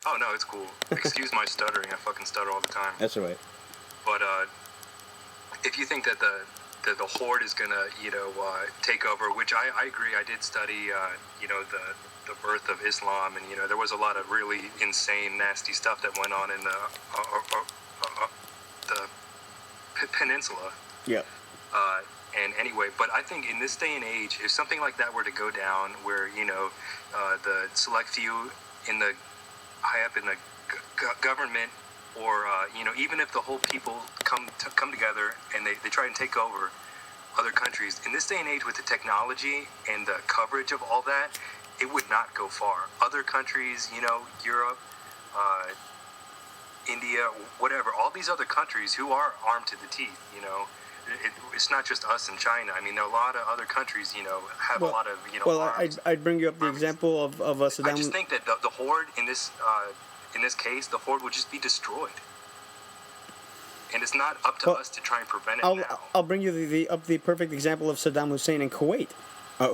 Oh, no, it's cool. Excuse my stuttering. I fucking stutter all the time. That's all right. But if you think that the horde is gonna, take over, which I agree. I did study, the birth of Islam, and there was a lot of really insane, nasty stuff that went on in the peninsula. Yeah. And anyway, but I think in this day and age, if something like that were to go down, where the select few in the high up in the government, or even if the whole people come together and they try and take over other countries, in this day and age with the technology and the coverage of all that, it would not go far. Other countries, Europe, India, whatever, all these other countries who are armed to the teeth, it's not just us and China. I mean, there are a lot of other countries, have a lot of, arms. I'd bring you up the example of Saddam. I just think that the horde in this case, the horde would just be destroyed. And it's not up to us to try and prevent it now. I'll bring you the perfect example of Saddam Hussein in Kuwait.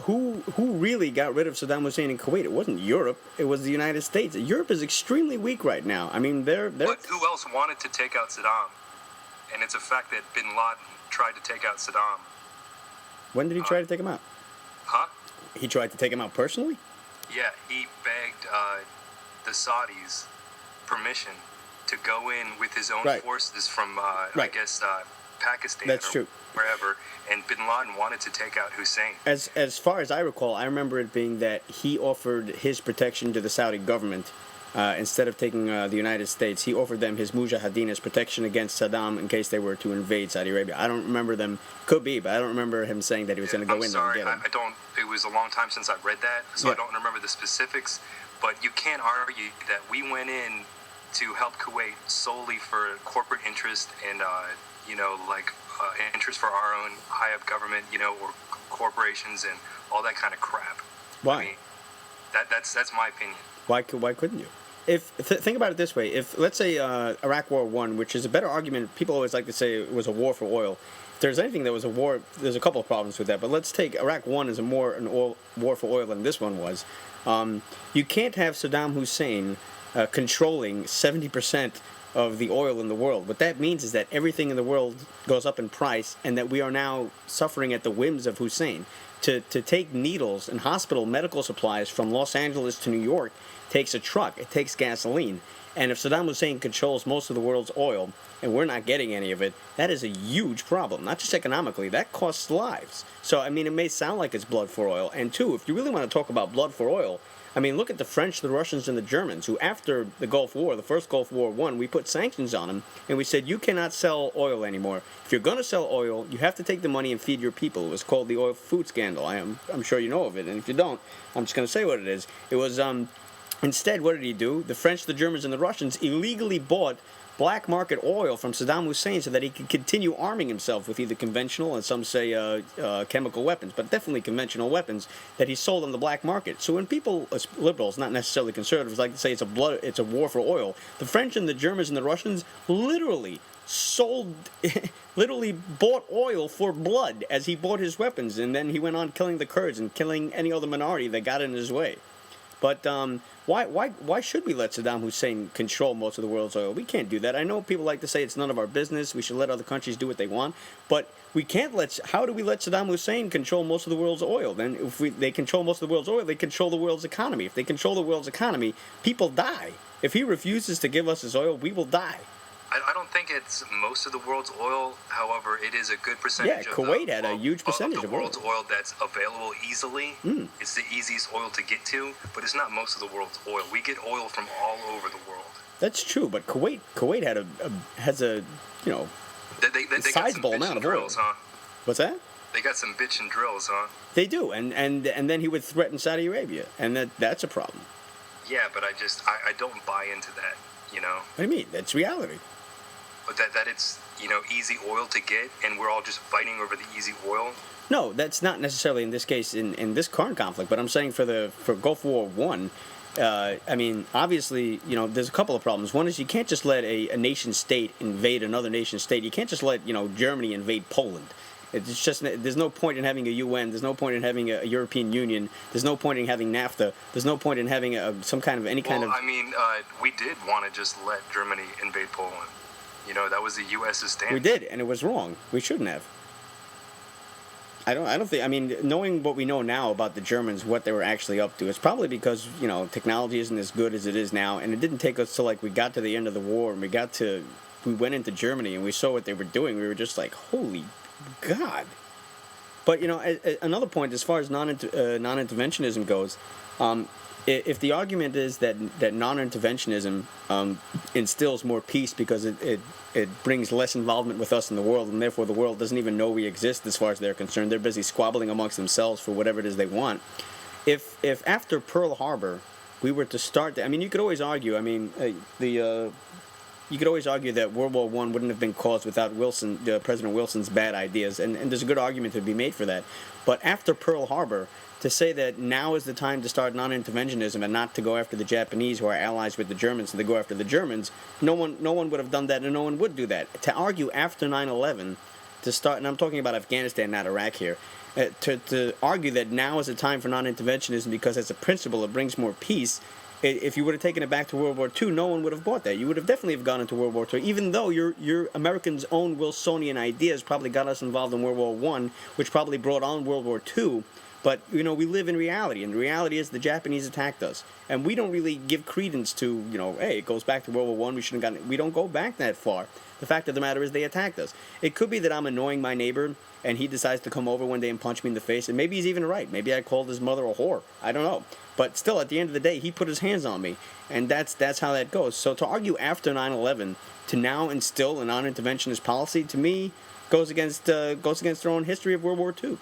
Who really got rid of Saddam Hussein in Kuwait? It wasn't Europe. It was the United States. Europe is extremely weak right now. I mean, they're. But who else wanted to take out Saddam? And it's a fact that Bin Laden tried to take out Saddam. When did he try to take him out? Huh? He tried to take him out personally? Yeah, he begged the Saudis permission to go in with his own forces from, I guess, Pakistan. That's or true. Wherever, and Bin Laden wanted to take out Hussein. As far as I recall, I remember it being that he offered his protection to the Saudi government instead of taking the United States. He offered them his mujahideen as protection against Saddam in case they were to invade Saudi Arabia. I don't remember them. Could be, but I don't remember him saying that he was going to go in there and get him. I don't. It was a long time since I read that, so I don't remember the specifics. But you can't argue that we went in to help Kuwait solely for corporate interest and interest for our own high-up government, or corporations and all that kind of crap. Why? I mean, that's my opinion. Why couldn't you? Think about it this way. If, let's say, Iraq War I, which is a better argument, people always like to say it was a war for oil. If there's anything that was a war, there's a couple of problems with that. But let's take Iraq I as an war for oil than this one was. You can't have Saddam Hussein controlling 70% of the oil in the world. What that means is that everything in the world goes up in price, and that we are now suffering at the whims of Hussein. To take needles and hospital medical supplies from Los Angeles to New York takes a truck. It takes gasoline. And if Saddam Hussein controls most of the world's oil, and we're not getting any of it, that is a huge problem. Not just economically, that costs lives. So, I mean, it may sound like it's blood for oil. And two, if you really want to talk about blood for oil, I mean, look at the French, the Russians, and the Germans, who after the Gulf War, the first Gulf War won, we put sanctions on them, and we said, you cannot sell oil anymore. If you're going to sell oil, you have to take the money and feed your people. It was called the oil food scandal. I'm sure you know of it, and if you don't, I'm just going to say what it is. It was, instead, what did he do? The French, the Germans, and the Russians illegally bought black market oil from Saddam Hussein so that he could continue arming himself with either conventional and some say chemical weapons, but definitely conventional weapons that he sold on the black market. So when people, liberals, not necessarily conservatives, like to say it's a war for oil, the French and the Germans and the Russians literally bought oil for blood as he bought his weapons, and then he went on killing the Kurds and killing any other minority that got in his way. But why should we let Saddam Hussein control most of the world's oil? We can't do that. I know people like to say it's none of our business. We should let other countries do what they want. But we can't how do we let Saddam Hussein control most of the world's oil? Then if they control most of the world's oil, they control the world's economy. If they control the world's economy, people die. If he refuses to give us his oil, we will die. I don't think it's most of the world's oil. However, it is a good percentage. Yeah, Kuwait had a huge percentage of the world's oil that's available easily. It's the easiest oil to get to, but it's not most of the world's oil. We get oil from all over the world. That's true, but Kuwait has a they sizable got some amount of drills, oil. Huh? What's that? They got some bitchin' drills, huh? They do, and then he would threaten Saudi Arabia, and that's a problem. Yeah, but I don't buy into that. What do you mean? That's reality. But that it's easy oil to get, and we're all just fighting over the easy oil. No, that's not necessarily in this case in this current conflict. But I'm saying for Gulf War I, I mean, obviously, there's a couple of problems. One is you can't just let a nation state invade another nation state. You can't just let Germany invade Poland. It's just there's no point in having a UN. There's no point in having a European Union. There's no point in having NAFTA. There's no point in having some kind of any kind of. Well, I mean, we did want to just let Germany invade Poland. You know, that was the U.S.'s stand. We did, and it was wrong. We shouldn't have. I don't think. I mean, knowing what we know now about the Germans, what they were actually up to, it's probably because technology isn't as good as it is now, and it didn't take us till like we got to the end of the war and we went into Germany and we saw what they were doing. We were just like, holy God. But another point as far as non-interventionism goes, if the argument is that non-interventionism instills more peace because it brings less involvement with us in the world, and therefore the world doesn't even know we exist as far as they're concerned, they're busy squabbling amongst themselves for whatever it is they want. If after Pearl Harbor we were to start, you could always argue. You could always argue that World War I wouldn't have been caused without President Wilson's bad ideas, and there's a good argument to be made for that. But after Pearl Harbor, to say that now is the time to start non-interventionism and not to go after the Japanese, who are allies with the Germans, and to go after the Germans, no one would have done that, and no one would do that. To argue after 9/11, to start, and I'm talking about Afghanistan, not Iraq here, to argue that now is the time for non-interventionism because as a principle it brings more peace. If you would have taken it back to World War II, no one would have bought that. You would have definitely have gone into World War II, even though your Americans' own Wilsonian ideas probably got us involved in World War I, which probably brought on World War II. But, we live in reality, and the reality is the Japanese attacked us. And we don't really give credence to, hey, it goes back to World War I, we don't go back that far. The fact of the matter is they attacked us. It could be that I'm annoying my neighbor, and he decides to come over one day and punch me in the face, and maybe he's even right. Maybe I called his mother a whore. I don't know. But still, at the end of the day, he put his hands on me, and that's how that goes. So to argue after 9/11 to now instill a non-interventionist policy, to me, goes against their own history of World War II.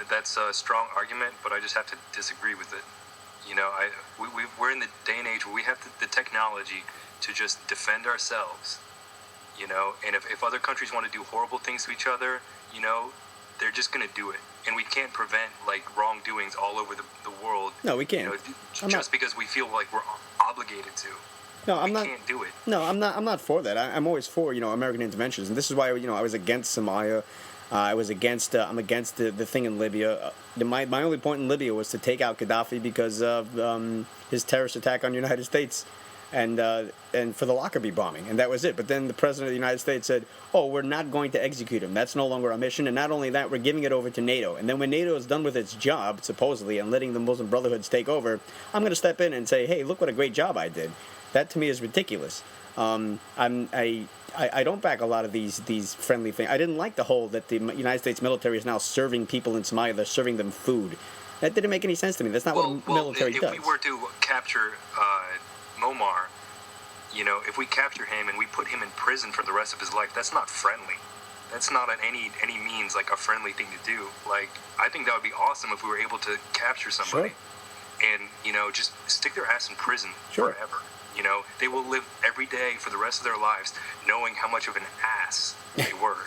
That's a strong argument, but I just have to disagree with it. We're in the day and age where we have the technology to just defend ourselves. And if other countries want to do horrible things to each other, they're just going to do it. And we can't prevent, wrongdoings all over the world. No, we can't. Just because we feel like we're obligated to. No, we can't do it. No, I'm not for that. I'm always for, American interventions. And this is why, I was against Somalia. I'm against the thing in Libya. My only point in Libya was to take out Gaddafi because of his terrorist attack on the United States and for the Lockerbie bombing, and that was it. But then the President of the United States said, oh, we're not going to execute him. That's no longer our mission, and not only that, we're giving it over to NATO. And then when NATO is done with its job, supposedly, and letting the Muslim Brotherhoods take over, I'm going to step in and say, hey, look what a great job I did. That, to me, is ridiculous. I don't back a lot of these friendly things. I didn't like the whole that the United States military is now serving people in Somalia. They're serving them food. That didn't make any sense to me. That's not what military does. If we were to capture Muammar, if we capture him and we put him in prison for the rest of his life, that's not friendly. That's not at any means a friendly thing to do. I think that would be awesome if we were able to capture somebody and just stick their ass in prison forever. They will live every day for the rest of their lives knowing how much of an ass they were,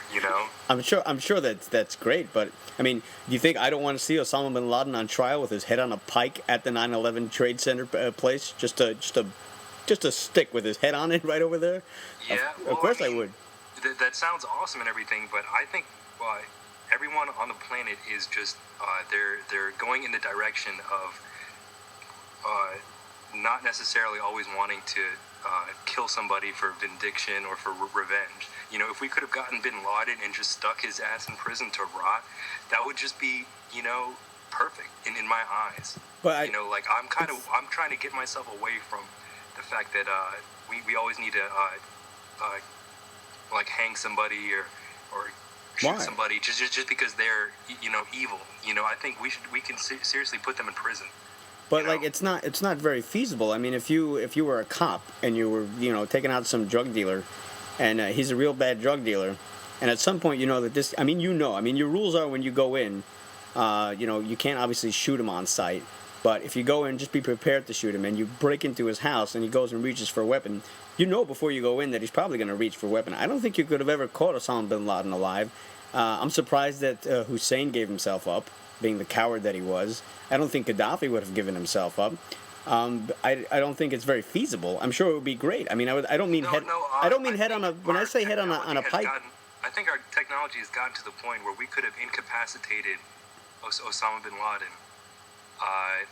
I'm sure that's great, but do you think I don't want to see Osama bin Laden on trial with his head on a pike at the 9/11 Trade Center place, just a stick with his head on it right over there? Yeah, of course I would. That sounds awesome and everything, but I think everyone on the planet is just they're going in the direction of not necessarily always wanting to kill somebody for vindication or for revenge. If we could have gotten bin Laden and just stuck his ass in prison to rot, that would just be, perfect in my eyes. But I'm trying to get myself away from the fact that we always need to hang somebody or shoot somebody just because they're evil. I think we can seriously put them in prison. But it's not very feasible. If you were a cop and you were taking out some drug dealer, and he's a real bad drug dealer, and at some point that this your rules are when you go in, you can't obviously shoot him on sight, but if you go in, just be prepared to shoot him, and you break into his house and he goes and reaches for a weapon, before you go in that he's probably going to reach for a weapon. I don't think you could have ever caught Osama bin Laden alive. I'm surprised that Hussein gave himself up, being the coward that he was. I don't think Gaddafi would have given himself up. I don't think it's very feasible. I'm sure it would be great. I mean, I don't mean No, head. no. I don't mean head on a. think When I our say head on technology a has pipe. I think our technology has gotten to the point where we could have incapacitated Osama bin Laden.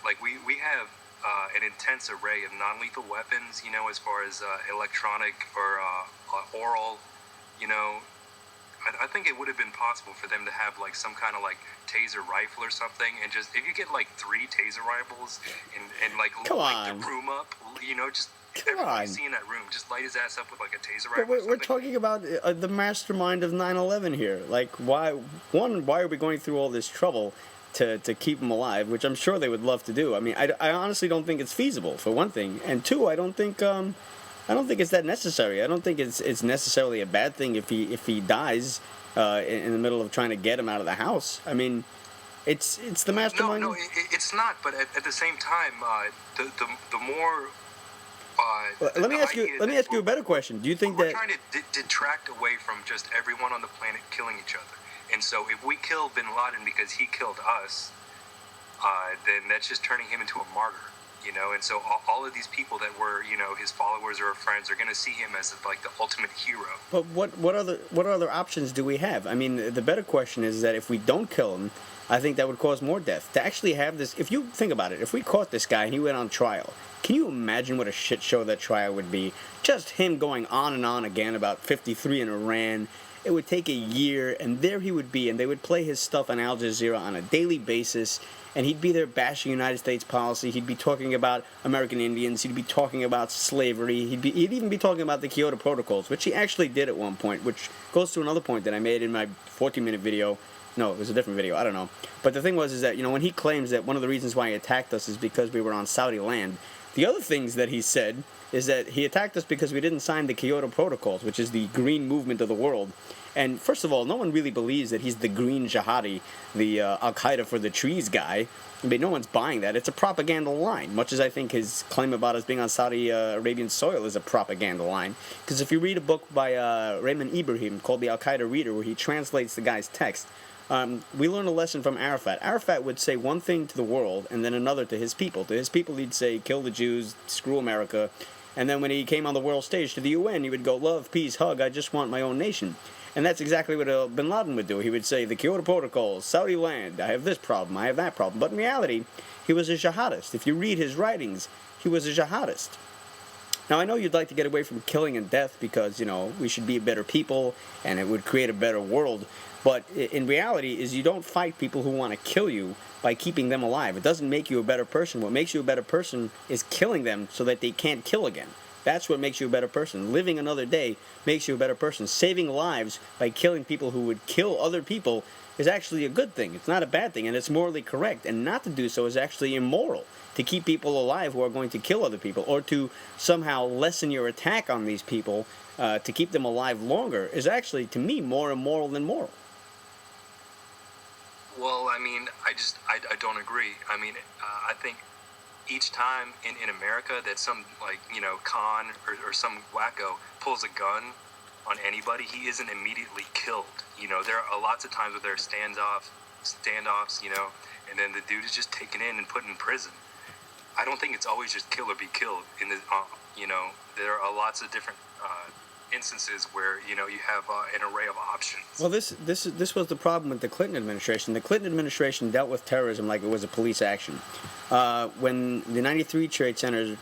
Like we have an intense array of non-lethal weapons, as far as electronic or oral, you know. I think it would have been possible for them to have like some kind of like taser rifle or something, and just if you get like 3 taser rifles and like Come light on. the room up, just Come everyone you on. see in that room, just light his ass up with like a taser But rifle or we're something. talking about the mastermind of 9/11 here. Like, why are we going through all this trouble to keep him alive? Which I'm sure they would love to do. I mean, I honestly don't think it's feasible, for one thing, and two, I don't think it's that necessary. I don't think it's necessarily a bad thing if he dies in the middle of trying to get him out of the house. I mean, it's the mastermind. No, it's not. But at the same time, the more. Let me ask you a better question. Do you think we're that trying to detract away from just everyone on the planet killing each other? And so, if we kill Bin Laden because he killed us, then that's just turning him into a martyr. And so all of these people that were, his followers or friends are going to see him as like the ultimate hero. But what other options do we have? I mean, the better question is that if we don't kill him, I think that would cause more death. To actually have this, if you think about it, if we caught this guy and he went on trial, can you imagine what a shit show that trial would be? Just him going on and on again about 53 in Iran. It would take a year, and there he would be, and they would play his stuff on Al Jazeera on a daily basis, and he'd be there bashing United States policy. He'd be talking about American Indians. He'd be talking about slavery. He'd even be talking about the Kyoto Protocols, which he actually did at one point, which goes to another point that I made in my 14-minute video. No, it was a different video. I don't know. But the thing was is that, when he claims that one of the reasons why he attacked us is because we were on Saudi land, the other things that he said is that he attacked us because we didn't sign the Kyoto Protocols, which is the green movement of the world. And first of all, no one really believes that he's the green jihadi, the Al-Qaeda for the trees guy. I mean, no one's buying that. It's a propaganda line, much as I think his claim about us being on Saudi Arabian soil is a propaganda line. Because if you read a book by Raymond Ibrahim called The Al-Qaeda Reader, where he translates the guy's text, we learn a lesson from Arafat. Arafat would say one thing to the world and then another to his people. To his people, he'd say, kill the Jews, screw America. And then when he came on the world stage to the UN, he would go, love, peace, hug, I just want my own nation. And that's exactly what Bin Laden would do. He would say, the Kyoto Protocols, Saudi land, I have this problem, I have that problem. But in reality, he was a jihadist. If you read his writings, he was a jihadist. Now, I know you'd like to get away from killing and death because, we should be better people and it would create a better world. But in reality is you don't fight people who want to kill you by keeping them alive. It doesn't make you a better person. What makes you a better person is killing them so that they can't kill again. That's what makes you a better person. Living another day makes you a better person. Saving lives by killing people who would kill other people is actually a good thing. It's not a bad thing, and it's morally correct. And not to do so is actually immoral. To keep people alive who are going to kill other people, or to somehow lessen your attack on these people to keep them alive longer, is actually, to me, more immoral than moral. Well, I mean, I don't agree. I mean, I think each time in America that some, con or some wacko pulls a gun on anybody, he isn't immediately killed. There are lots of times where there are standoffs, and then the dude is just taken in and put in prison. I don't think it's always just kill or be killed. There are lots of different instances where you have an array of options. Well, this was the problem with the Clinton administration. The Clinton administration dealt with terrorism like it was a police action. When the 93 Trade Center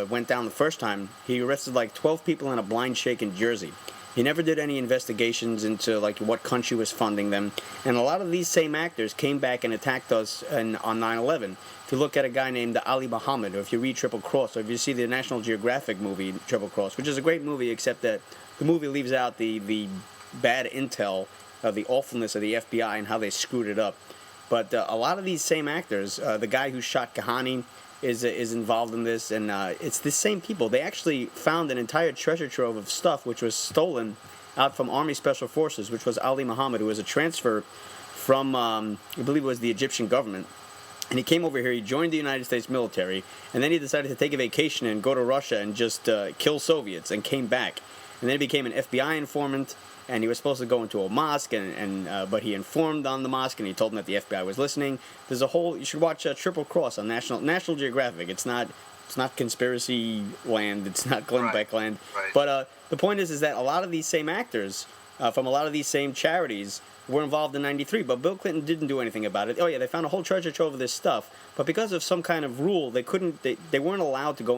went down the first time, he arrested like 12 people in a blind shake in Jersey. He never did any investigations into what country was funding them. And a lot of these same actors came back and attacked us on 9/11. If you look at a guy named Ali Muhammad, or if you read Triple Cross, or if you see the National Geographic movie Triple Cross, which is a great movie, except that the movie leaves out the bad intel of the awfulness of the FBI and how they screwed it up. But a lot of these same actors, the guy who shot Kahani is involved in this, and it's the same people. They actually found an entire treasure trove of stuff which was stolen out from Army Special Forces, which was Ali Muhammad, who was a transfer from, I believe it was the Egyptian government. And he came over here, he joined the United States military, and then he decided to take a vacation and go to Russia and just kill Soviets, and came back. And then he became an FBI informant, and he was supposed to go into a mosque, but he informed on the mosque, and he told them that the FBI was listening. There's a whole, you should watch Triple Cross on National Geographic. It's not It's not conspiracy land. It's not Glenn Right. Beck land. Right. But the point is that a lot of these same actors from a lot of these same charities were involved in '93, but Bill Clinton didn't do anything about it. Oh yeah, they found a whole treasure trove of this stuff, but because of some kind of rule, they couldn't. They weren't allowed to go